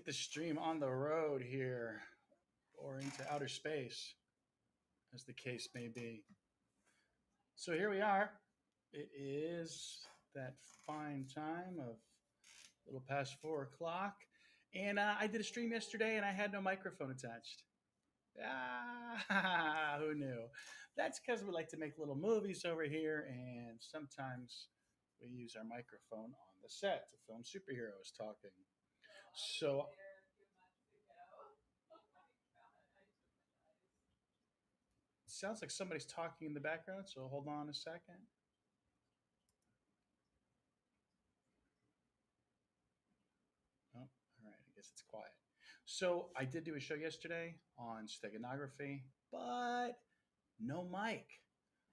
get the stream on the road here or into outer space, as the case may be. So here we are. It is that fine time of a little past 4 o'clock. And I did a stream yesterday and I had no microphone attached. Ah, who knew? That's because we like to make little movies over here, and sometimes we use our microphone on the set to film superheroes talking. So it sounds like somebody's talking in the background, so hold on a second. Oh, all right, I guess it's quiet. So I did do a show yesterday on steganography, but no mic.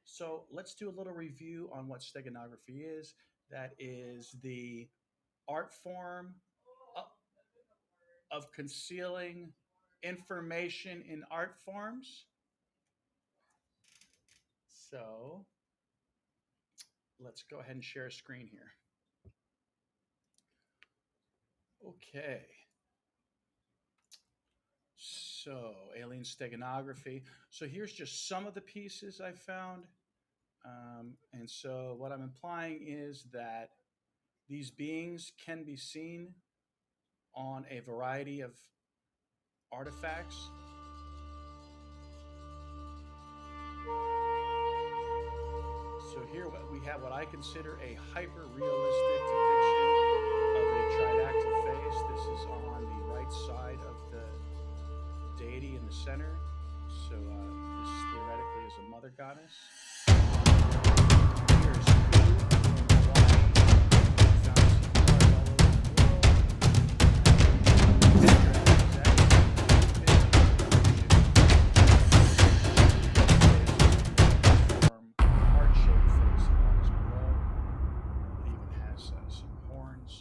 So let's do a little review on what steganography is. That is the art form of concealing information in art forms. So let's go ahead and share a screen here. Okay. So, alien steganography. So, here's just some of the pieces I found. And so, what I'm implying is that these beings can be seen on a variety of artifacts. So, here we have what I consider a hyper realistic depiction of a tridactyl face. This is on the right side of the deity in the center. So this theoretically is a mother goddess. Here is heart-shaped face that lies below. It even has some horns.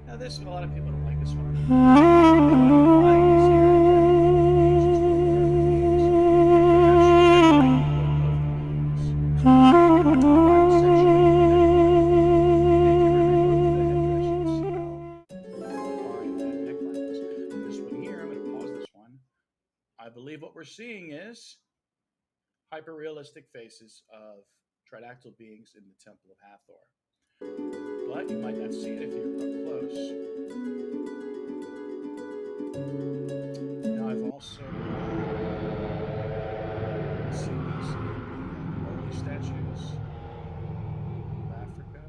Now this one, a lot of people don't like this one. I believe what we're seeing is hyper realistic faces of tridactyl beings in the Temple of Hathor. But you might not see it if you're up close. Now I've also seen these in the holy statues of Africa.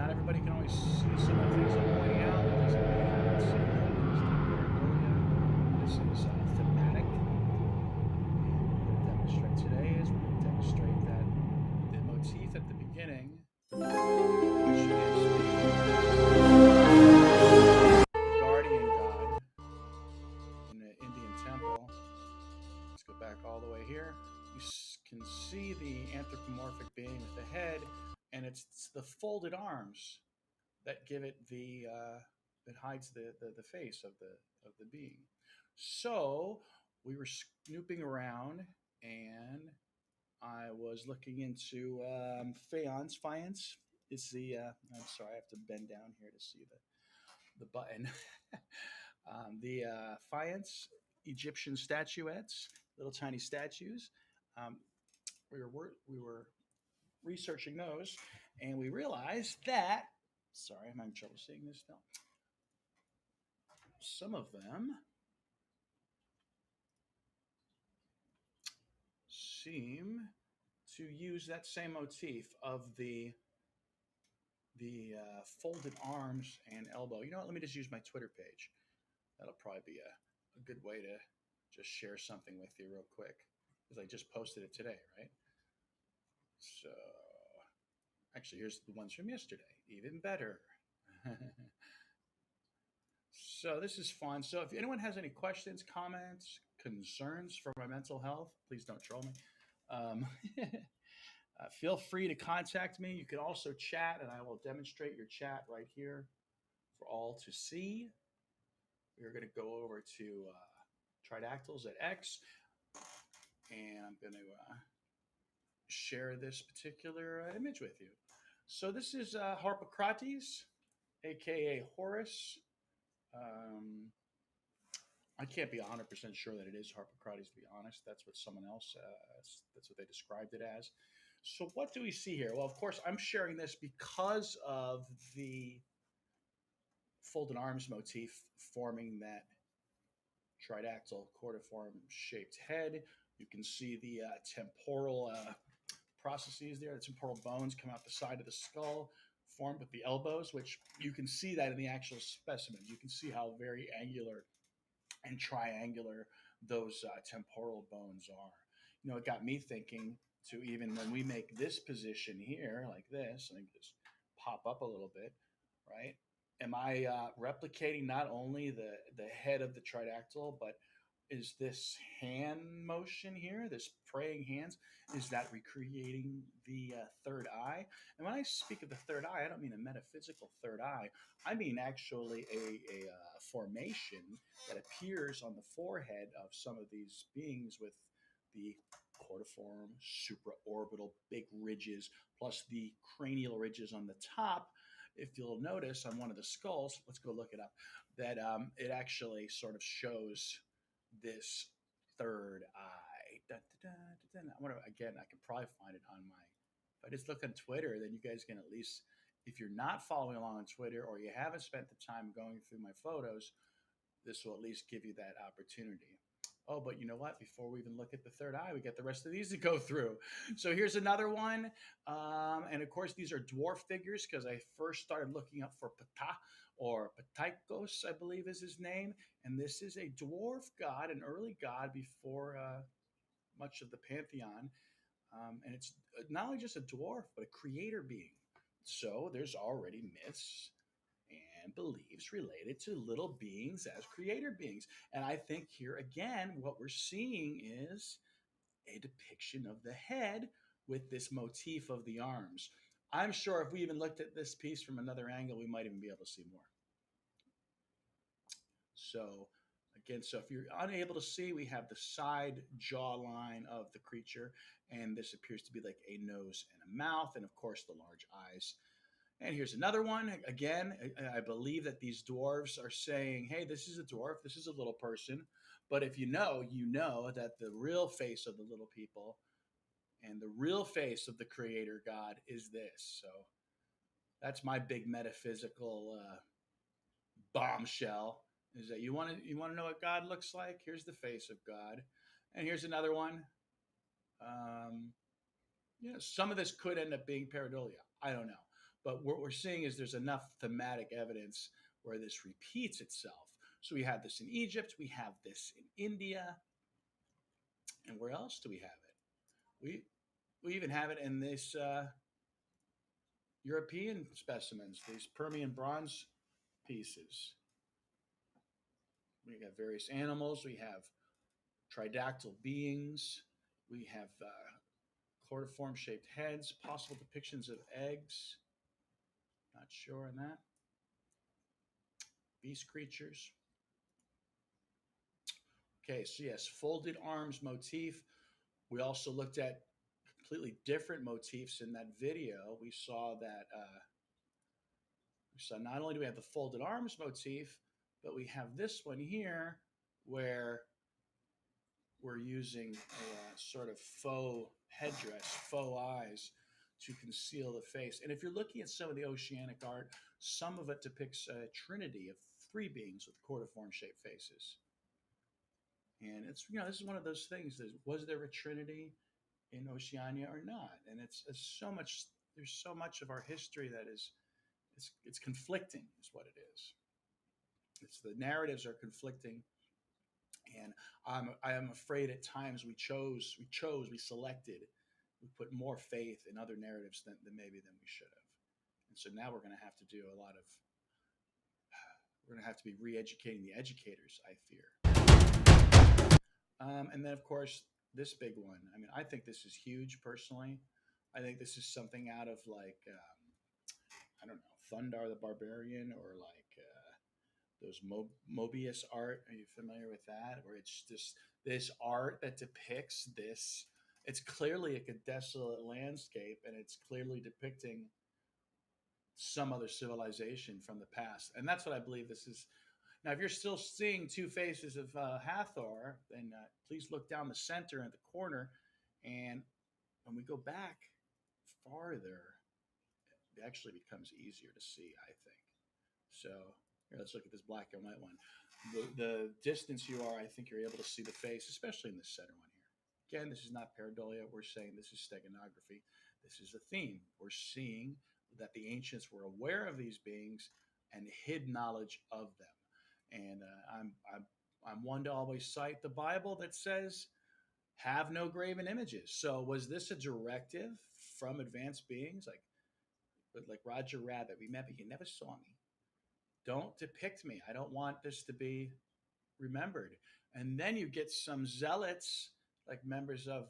Everybody can always see some of the things I'm pointing out. It doesn't mean I don't see them. This is thematic. And what we're going to demonstrate today is we're going to demonstrate that the motif at the beginning, which is the guardian god in the Indian temple. Let's go back all the way here. You can see the anthropomorphic being with the head, and it's the folded arms that give it the that hides the face of the being. So we were snooping around, and I was looking into faience. Is the I'm sorry, I have to bend down here to see the button. The faience Egyptian statuettes, little tiny statues. We were researching those, and we realized that, sorry, I'm having trouble seeing this now. Some of them seem to use that same motif of the folded arms and elbow. You know what? Let me just use my Twitter page. That'll probably be a good way to just share something with you real quick, because I just posted it today, right? So actually, here's the ones from yesterday. Even better. So this is fun. So if anyone has any questions, comments, concerns for my mental health, please don't troll me. Feel free to contact me. You can also chat, and I will demonstrate your chat right here for all to see. We're going to go over to Tridactyls at X, and I'm going to share this particular image with you. So this is Harpocrates, aka Horus. Um, I can't be 100% sure that it is Harpocrates, to be honest. That's what someone else, that's what they described it as. So what do we see here? Well, of course, I'm sharing this because of the folded arms motif forming that tridactyl cordiform shaped head. You can see the temporal processes there. The temporal bones come out the side of the skull, formed with the elbows, which you can see that in the actual specimen. You can see how very angular and triangular those temporal bones are. You know, it got me thinking to even when we make this position here, like this, let me just pop up a little bit, right? Am I replicating not only the head of the tridactyl, but is this hand motion here, this praying hands, is that recreating the third eye? And when I speak of the third eye, I don't mean a metaphysical third eye. I mean actually a formation that appears on the forehead of some of these beings with the cordiform, supraorbital, big ridges, plus the cranial ridges on the top. If you'll notice on one of the skulls, let's go look it up, that it actually sort of shows this third eye. Da, da, da, da, da. I wonder, again, I can probably find it on my, if I just look on Twitter, then you guys can at least, if you're not following along on Twitter or you haven't spent the time going through my photos, this will at least give you that opportunity. Oh, but you know what? Before we even look at the third eye, we got the rest of these to go through. So here's another one. And of course, these are dwarf figures because I first started looking up for Ptah or Ptaikos, I believe is his name. And this is a dwarf god, an early god before much of the pantheon. And it's not only just a dwarf, but a creator being. So there's already myths and beliefs related to little beings as creator beings. And I think here again, what we're seeing is a depiction of the head with this motif of the arms. I'm sure if we even looked at this piece from another angle, we might even be able to see more. So again, so if you're unable to see, we have the side jawline of the creature, and this appears to be like a nose and a mouth, and of course the large eyes. And here's another one. Again, I believe that these dwarves are saying, hey, this is a dwarf, this is a little person. But if you know that the real face of the little people and the real face of the creator God is this. So that's my big metaphysical bombshell, is that you want to know what God looks like? Here's the face of God. And here's another one. Some of this could end up being pareidolia. I don't know. But what we're seeing is there's enough thematic evidence where this repeats itself. So we have this in Egypt, we have this in India, and where else do we have it? We even have it in this European specimens, these Permian bronze pieces. We have various animals, we have tridactyl beings, we have cordiform shaped heads, possible depictions of eggs. Not sure on that. Beast creatures. Okay, so yes, folded arms motif. We also looked at completely different motifs in that video. We saw that not only do we have the folded arms motif, but we have this one here where we're using a sort of faux headdress, faux eyes to conceal the face. And if you're looking at some of the oceanic art, some of it depicts a trinity of three beings with cordiform shaped faces. And it's, this is one of those things that, was there a trinity in Oceania or not? And it's so much, there's so much of our history that is, it's conflicting is what it is. It's the narratives are conflicting. And I am afraid at times we selected, we put more faith in other narratives than we should have. And so now we're going to have to do we're going to have to be re-educating the educators, I fear. And then, of course, this big one. I mean, I think this is huge personally. I think this is something out of like, I don't know, Thundar the Barbarian, or like those Mobius art. Are you familiar with that? Where it's just this art that depicts this. It's clearly like a desolate landscape, and it's clearly depicting some other civilization from the past. And that's what I believe this is. Now, if you're still seeing two faces of Hathor, then please look down the center at the corner. And when we go back farther, it actually becomes easier to see, I think. So here, let's look at this black and white one. The distance you are, I think you're able to see the face, especially in the center one here. Again, this is not pareidolia. We're saying this is steganography. This is a theme. We're seeing that the ancients were aware of these beings and hid knowledge of them. And I'm one to always cite the Bible that says, "Have no graven images." So was this a directive from advanced beings, like Roger Rabbit? Remember, you never saw me. Don't depict me. I don't want this to be remembered. And then you get some zealots, like members of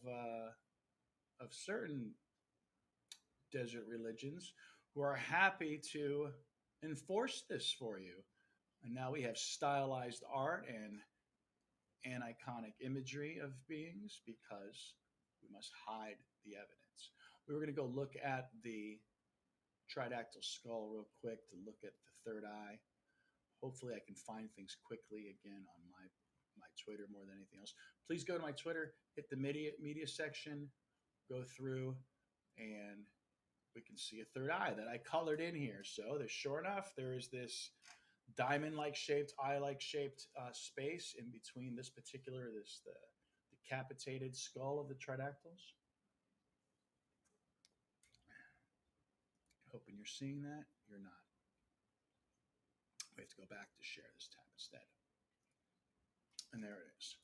certain desert religions, who are happy to enforce this for you. And now we have stylized art and iconic imagery of beings because we must hide the evidence. We were going to go look at the tridactyl skull real quick to look at the third eye. Hopefully, I can find things quickly again on my Twitter more than anything else. Please go to my Twitter, hit the media section, go through, and we can see a third eye that I colored in here. So there's sure enough, there is this diamond-like shaped, eye-like shaped space in between this particular, the decapitated skull of the tridactyls. Hoping you're seeing that. You're not. We have to go back to share this tab instead. And there it is.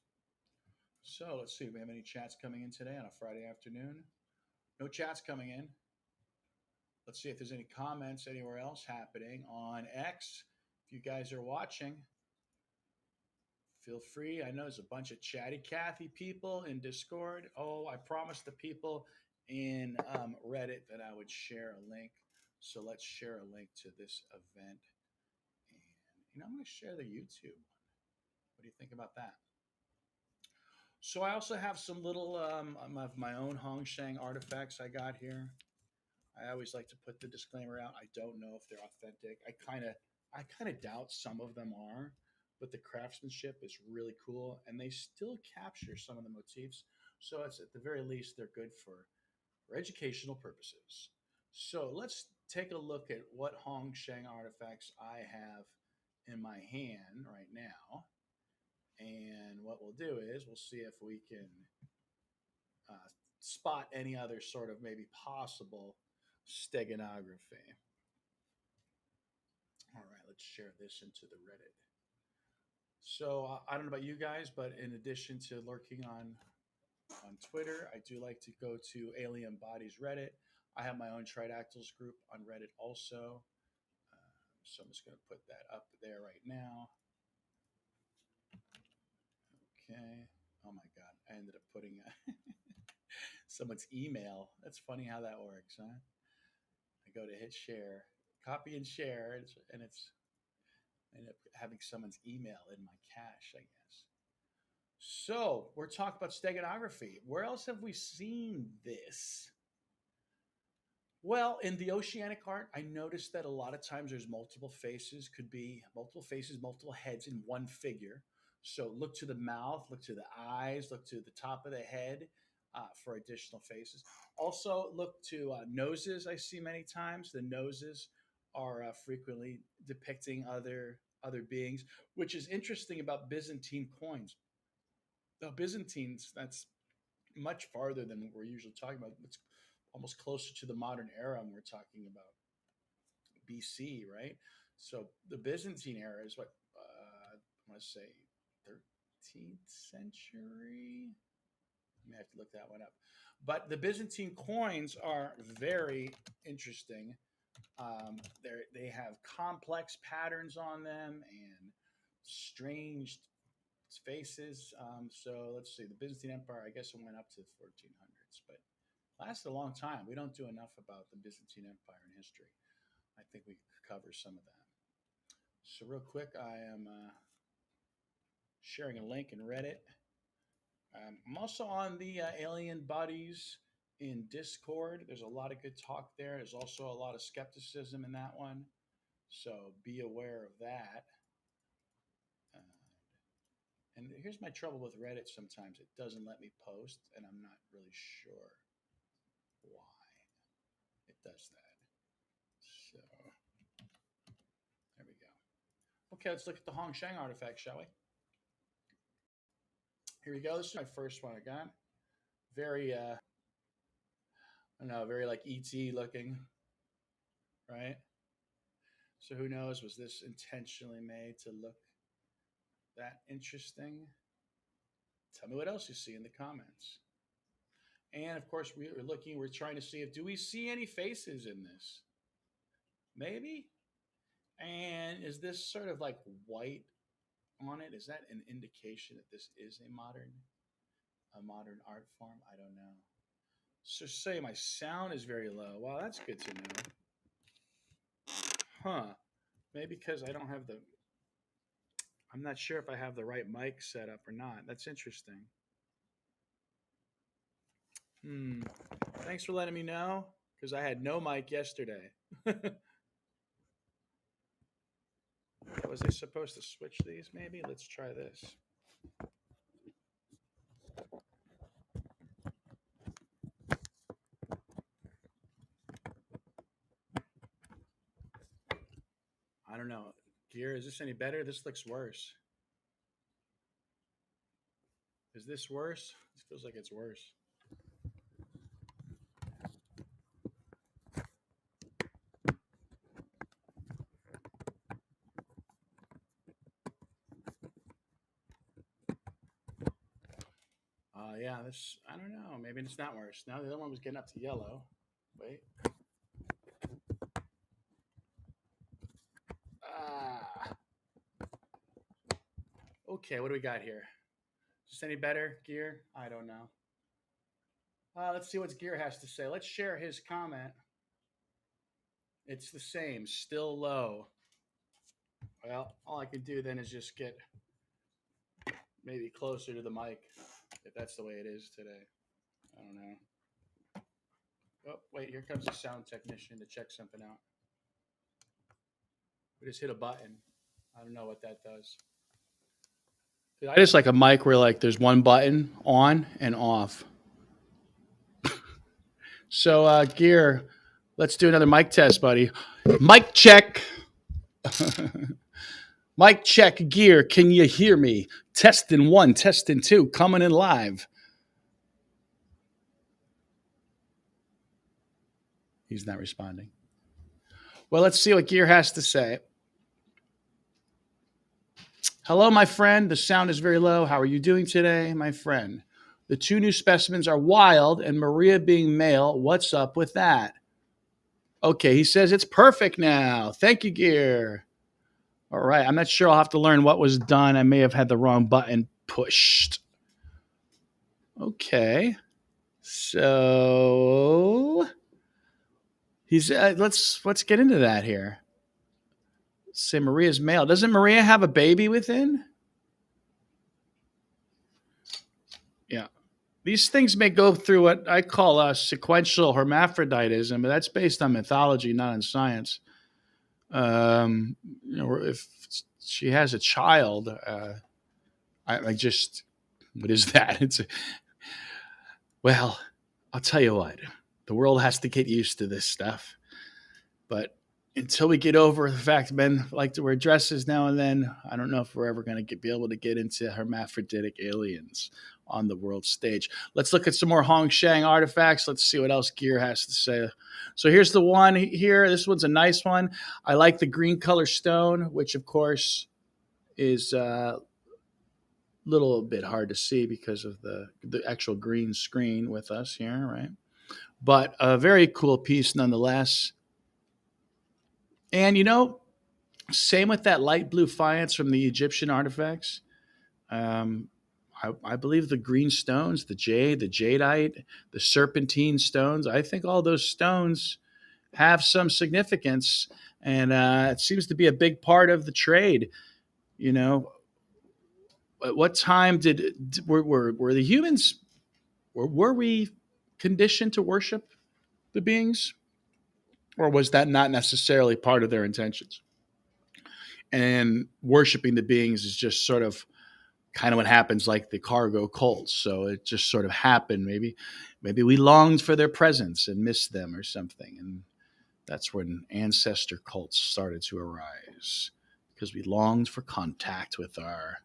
So let's see. Do we have any chats coming in today on a Friday afternoon? No chats coming in. Let's see if there's any comments anywhere else happening on X. If you guys are watching, feel free. I know there's a bunch of chatty Cathy people in Discord. Oh, I promised the people in Reddit that I would share a link. So let's share a link to this event. And I'm going to share the YouTube one. What do you think about that? So I also have some little of my own Hongsheng artifacts I got here. I always like to put the disclaimer out. I don't know if they're authentic. I kind of doubt some of them are, but the craftsmanship is really cool, and they still capture some of the motifs. So it's at the very least they're good for educational purposes. So let's take a look at what Hongsheng artifacts I have in my hand right now. And what we'll do is we'll see if we can spot any other sort of maybe possible steganography. All right, let's share this into the Reddit. So I don't know about you guys, but in addition to lurking on Twitter, I do like to go to Alien Bodies Reddit. I have my own Tridactyls group on Reddit also. So I'm just going to put that up there right now. Okay. Oh my God. I ended up putting someone's email. That's funny how that works, huh? I go to hit share, copy and share, and it's I end up having someone's email in my cache, I guess. So we're talking about steganography. Where else have we seen this? Well, in the oceanic art, I noticed that a lot of times there's multiple faces, could be multiple faces, multiple heads in one figure. So look to the mouth, look to the eyes, look to the top of the head for additional faces. Also look to noses. I see many times the noses are frequently depicting other beings, which is interesting about Byzantine coins. The Byzantines, that's much farther than what we're usually talking about. It's almost closer to the modern era when we're talking about BC, right? So the Byzantine era is what I want to say 13th century. I may have to look that one up. But the Byzantine coins are very interesting. They have complex patterns on them and strange faces. So let's see. The Byzantine Empire, I guess it went up to the 1400s, but lasted a long time. We don't do enough about the Byzantine Empire in history. I think we could cover some of that. So real quick, I am sharing a link in Reddit. I'm also on the Alien Buddies in Discord. There's a lot of good talk there. There's also a lot of skepticism in that one. So be aware of that. Uh, and here's my trouble with Reddit sometimes. It doesn't let me post, and I'm not really sure why it does that. So there we go. Okay, let's look at the Hong Shang artifact, shall we? Here we go. This is my first one I got. Very, I don't know, very like ET looking, right? So who knows? Was this intentionally made to look that interesting? Tell me what else you see in the comments. And of course, we're trying to see if do we see any faces in this? Maybe. And is this sort of like white on it? Is that an indication that this is a modern art form? I don't know. So say my sound is very low. Wow, that's good to know. Huh. Maybe because I don't have I'm not sure if I have the right mic set up or not. That's interesting. Thanks for letting me know because I had no mic yesterday. Was I supposed to switch these maybe? Let's try this. I don't know. Gear, is this any better? This looks worse. Is this worse? This feels like it's worse. Yeah, this, I don't know. Maybe it's not worse. Now the other one was getting up to yellow. Wait. Ah. Okay, what do we got here? Just any better, Gear? I don't know. Let's see what Gear has to say. Let's share his comment. It's the same, still low. Well, all I can do then is just get maybe closer to the mic, if that's the way it is today. I don't know. Oh, wait, here comes the sound technician to check something out. We just hit a button. I don't know what that does. I just like a mic where like there's one button on and off. So Gear, let's do another mic test, buddy. Mic check. Mic check, Gear. Can you hear me? Testing 1, testing 2, coming in live. He's not responding. Well, let's see what Gear has to say. Hello, my friend. The sound is very low. How are you doing today, my friend? The 2 new specimens are wild, and Maria being male. What's up with that? Okay, he says it's perfect now. Thank you, Gear. All right, I'm not sure. I'll have to learn what was done. I may have had the wrong button pushed. Okay, so he's let's get into that here. Say Maria's male. Doesn't Maria have a baby within? Yeah. These things may go through what I call a sequential hermaphroditism, but that's based on mythology, not on science. If she has a child, I just, what is that? Well, I'll tell you what, the world has to get used to this stuff. But until we get over the fact men like to wear dresses now and then, I don't know if we're ever going to be able to get into hermaphroditic aliens on the world stage. Let's look at some more Hong Shang artifacts. Let's see what else Gear has to say. So here's the one here. This one's a nice one. I like the green color stone, which of course is a little bit hard to see because of the actual green screen with us here, right? But a very cool piece nonetheless. And same with that light blue faience from the Egyptian artifacts. I believe the green stones, the jade, the jadeite, the serpentine stones. I think all those stones, have some significance, and it seems to be a big part of the trade. You know, at what time were the humans were we conditioned to worship the beings, or was that not necessarily part of their intentions? And worshiping the beings is just sort of kind of what happens, like the cargo cults. So it just sort of happened. Maybe we longed for their presence and missed them or something, and that's when ancestor cults started to arise because we longed for contact with our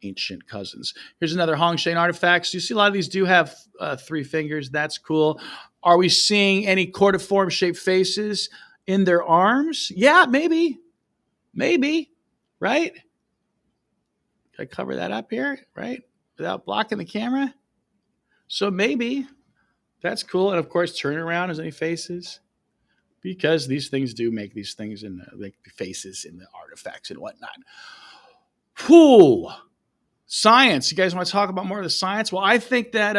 ancient cousins. Here's another Hongshan artifact. So you see a lot of these do have 3 fingers. That's cool. Are we seeing any cordiform shaped faces in their arms? Yeah, maybe, right? Can I cover that up here, right? Without blocking the camera? So maybe that's cool. And of course, turn around as any faces, because these things do make these things in like faces in the artifacts and whatnot. Whew. Science. You guys want to talk about more of the science? Well, I think that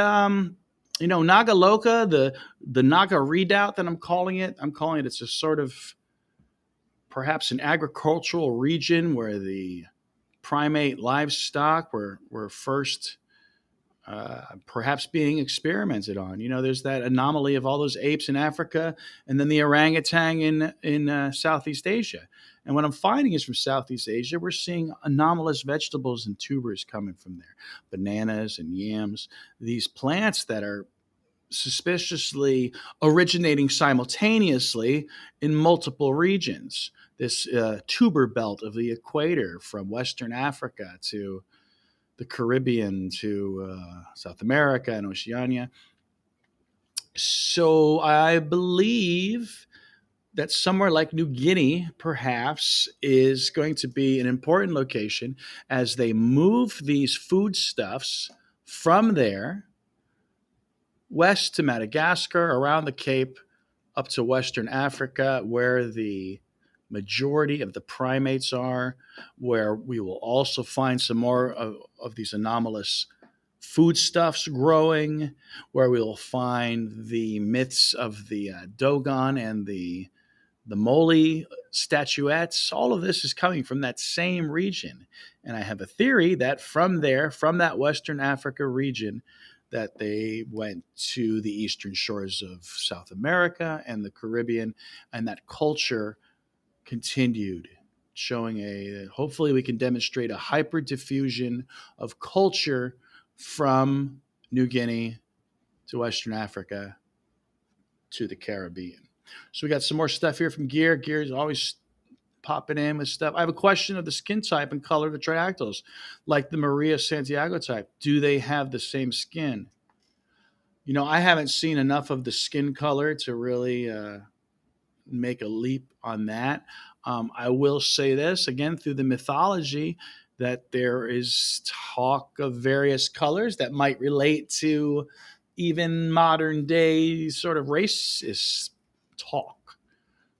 Nagaloka, the Naga redoubt that I'm calling it. It's a sort of perhaps an agricultural region where the primate livestock were first perhaps being experimented on. There's that anomaly of all those apes in Africa, and then the orangutan in Southeast Asia. And what I'm finding is from Southeast Asia, we're seeing anomalous vegetables and tubers coming from there, bananas and yams, these plants that are suspiciously originating simultaneously in multiple regions. This tuber belt of the equator from Western Africa to the Caribbean to South America and Oceania. So I believe that somewhere like New Guinea, perhaps, is going to be an important location as they move these foodstuffs from there west to Madagascar, around the Cape, up to Western Africa, where the majority of the primates are, where we will also find some more of these anomalous foodstuffs growing, where we will find the myths of the Dogon and the Moli statuettes. All of this is coming from that same region. And I have a theory that from there, from that Western Africa region, that they went to the eastern shores of South America and the Caribbean, and that culture continued, showing hopefully we can demonstrate a hyper diffusion of culture from New Guinea to Western Africa to the Caribbean. So we got some more stuff here from Gear. Gear is always popping in with stuff. I have a question of the skin type and color of the Tridactyls, like the Maria Santiago type. Do they have the same skin? I haven't seen enough of the skin color to really make a leap on that. I will say this again through the mythology that there is talk of various colors that might relate to even modern day sort of racist talk.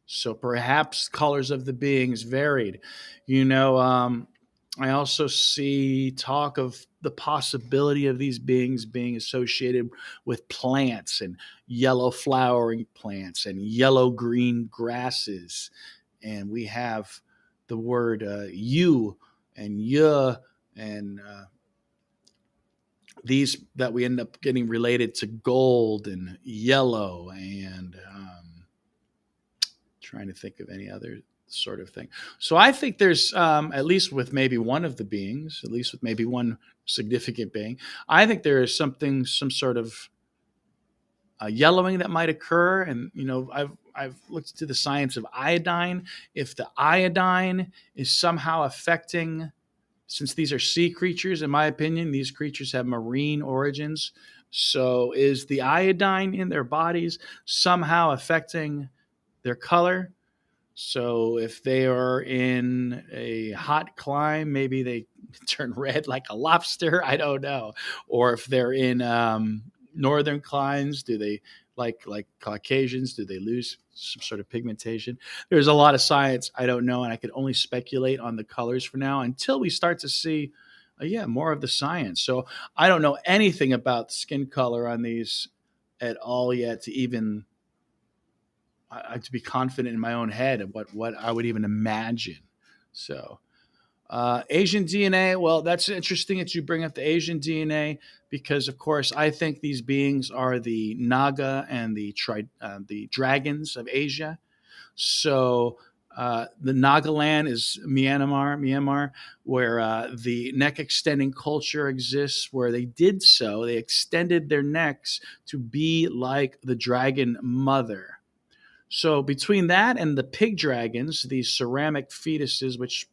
So perhaps colors of the beings varied. I also see talk of the possibility of these beings being associated with plants and yellow flowering plants and yellow green grasses. And we have the word you and ya and these that we end up getting related to gold and yellow and trying to think of any other sort of thing. So I think there's at least with maybe one of the beings, at least with maybe one significant being, I think there is some sort of yellowing that might occur. And I've looked into the science of iodine. If the iodine is somehow affecting, since these are sea creatures, in my opinion, these creatures have marine origins. So is the iodine in their bodies somehow affecting their color? So if they are in a hot climb, maybe they turn red like a lobster. I don't know. Or if they're in northern climes, do they like Caucasians? Do they lose some sort of pigmentation? There's a lot of science I don't know, and I could only speculate on the colors for now until we start to see, more of the science. So I don't know anything about skin color on these at all yet to even to be confident in my own head of what I would even imagine. So Asian DNA. Well, that's interesting that you bring up the Asian DNA because, of course, I think these beings are the Naga and the dragons of Asia. So the Nagaland is Myanmar, where the neck extending culture exists, where they did so. They extended their necks to be like the dragon mother. So between that and the pig dragons, these ceramic fetuses, which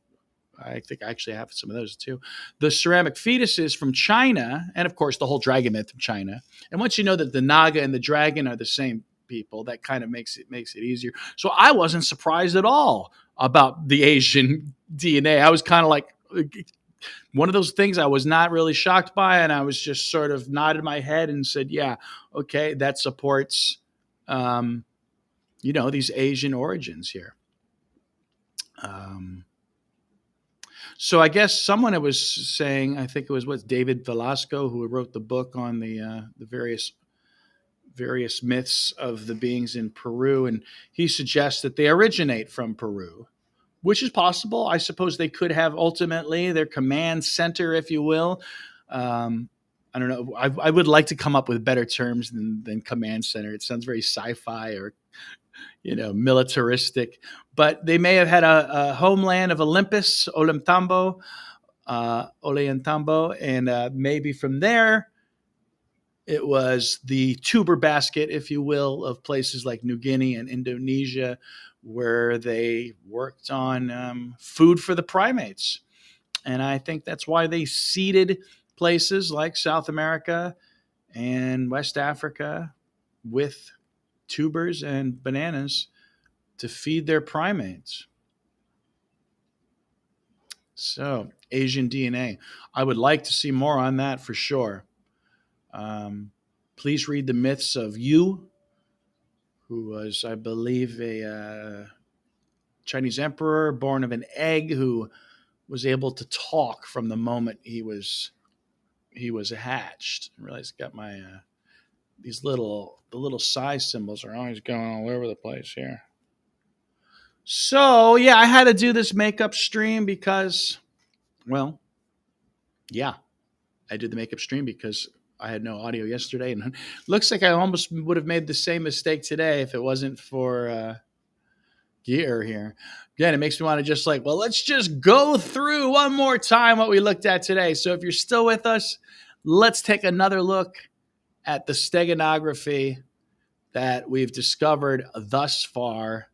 I think I actually have some of those too. The ceramic fetuses from China, and of course the whole dragon myth from China. And once you know that the Naga and the dragon are the same people, that kind of makes it easier. So I wasn't surprised at all about the Asian DNA. I was kind of like one of those things I was not really shocked by, and I was just sort of nodded my head and said, "Yeah, okay, that supports, um, these Asian origins here." Um, So I guess someone was saying, I think it was David Velasco who wrote the book on the various myths of the beings in Peru, and he suggests that they originate from Peru, which is possible. I suppose they could have ultimately their command center, if you will. I don't know. I would like to come up with better terms than command center. It sounds very sci-fi or militaristic. But they may have had a homeland of Olympus, Ollantaytambo, and maybe from there it was the tuber basket, if you will, of places like New Guinea and Indonesia, where they worked on food for the primates. And I think that's why they seeded places like South America and West Africa with tubers and bananas to feed their primates. So, Asian DNA. I would like to see more on that for sure. Please read the myths of Yu, who was, I believe, a Chinese emperor born of an egg who was able to talk from the moment he was hatched. I realize I got my the little size symbols are always going all over the place here. So yeah, I had to do this makeup stream because, well, yeah, I did the makeup stream because I had no audio yesterday, and looks like I almost would have made the same mistake today if it wasn't for gear here. Again, it makes me want to just like, well, let's just go through one more time what we looked at today. So if you're still with us, let's take another look at the steganography that we've discovered thus far.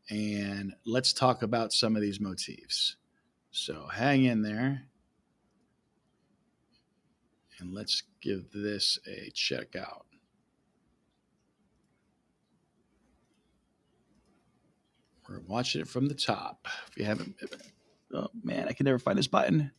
And let's talk about some of these motifs. So hang in there. And let's give this a check out. We're watching it from the top. If you haven't, oh man, I can never find this button.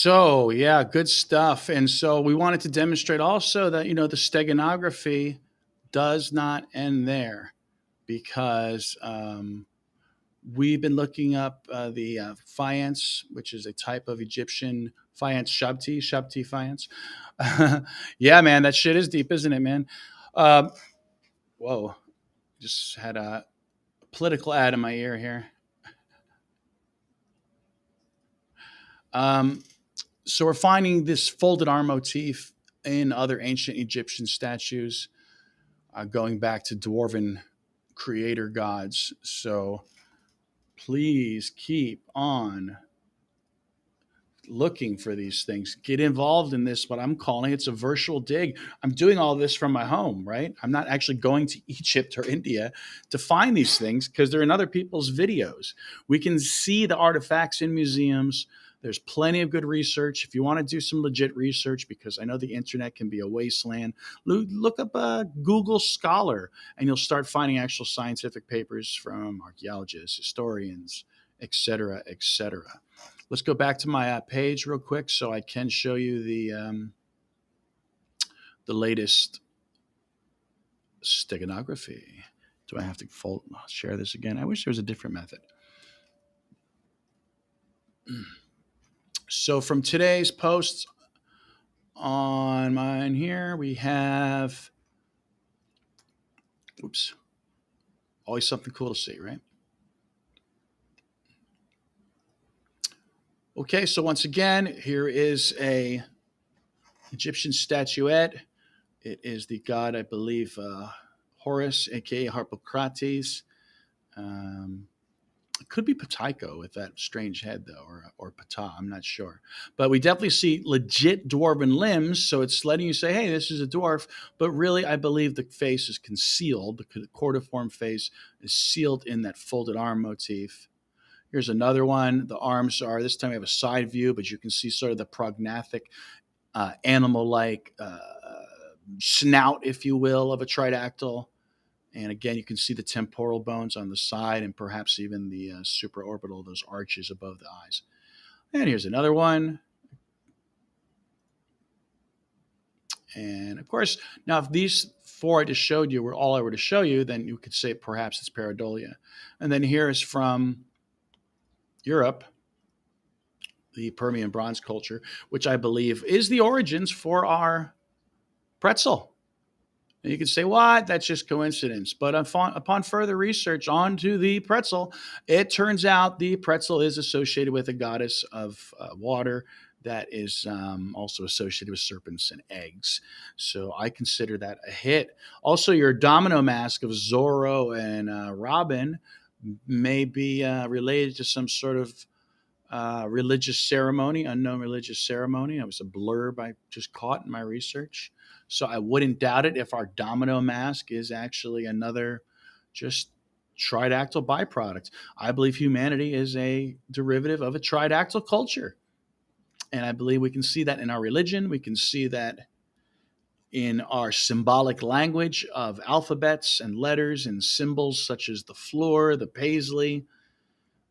So yeah, good stuff. And so we wanted to demonstrate also that the steganography does not end there, because we've been looking up the faience, which is a type of Egyptian faience, shabti faience. Yeah, man, that shit is deep, isn't it, man? Um, Whoa, just had a political ad in my ear here. Um, so we're finding this folded arm motif in other ancient Egyptian statues, going back to dwarven creator gods. So please keep on looking for these things. Get involved in this, what I'm calling it's a virtual dig. I'm doing all this from my home, right? I'm not actually going to Egypt or India to find these things because they're in other people's videos. We can see the artifacts in museums. There's plenty of good research. If you want to do some legit research, because I know the internet can be a wasteland, look up a Google Scholar and you'll start finding actual scientific papers from archaeologists, historians, etc., etc. Let's go back to my page real quick so I can show you the latest steganography. Do I have to share this again? I wish there was a different method. So from today's posts on mine here, we have, oops, always something cool to see, right? Okay, so once again, here is a Egyptian statuette. It is the god, I believe, Horus, aka Harpocrates. It could be Ptycho with that strange head, though, or Ptah. I'm not sure. But we definitely see legit dwarven limbs. So it's letting you say, hey, this is a dwarf. But really, I believe the face is concealed. The cordiform face is sealed in that folded arm motif. Here's another one. The arms are, this time we have a side view, but you can see sort of the prognathic, animal like snout, if you will, of a tridactyl. And again, you can see the temporal bones on the side and perhaps even the supraorbital, those arches above the eyes. And here's another one. And of course, now if these four I just showed you were all I were to show you, then you could say perhaps it's pareidolia. And then here is from Europe, the Permian bronze culture, which I believe is the origins for our pretzel. And you could say, what? That's just coincidence. But upon further research onto the pretzel, it turns out the pretzel is associated with a goddess of water that is also associated with serpents and eggs. So I consider that a hit. Also, your domino mask of Zorro and Robin may be related to some sort of religious ceremony, unknown religious ceremony. It was a blurb I just caught in my research. So I wouldn't doubt it if our domino mask is actually another just tridactyl byproduct. I believe humanity is a derivative of a tridactyl culture. And I believe we can see that in our religion. We can see that in our symbolic language of alphabets and letters and symbols such as the floor, the paisley,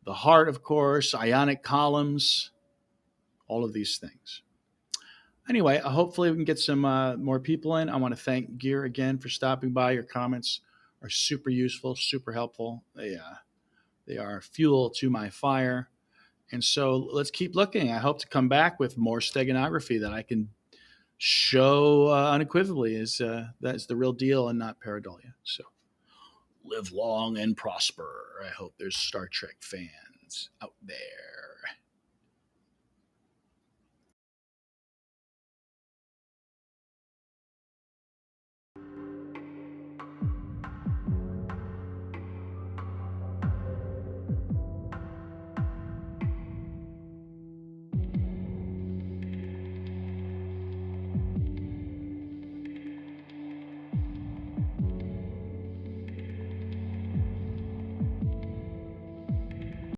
the heart, of course, ionic columns, all of these things. Anyway, hopefully we can get some more people in. I want to thank Gear again for stopping by. Your comments are super useful, super helpful. They are fuel to my fire. And so let's keep looking. I hope to come back with more steganography that I can show unequivocally is that's the real deal and not pareidolia. So live long and prosper. I hope there's Star Trek fans out there.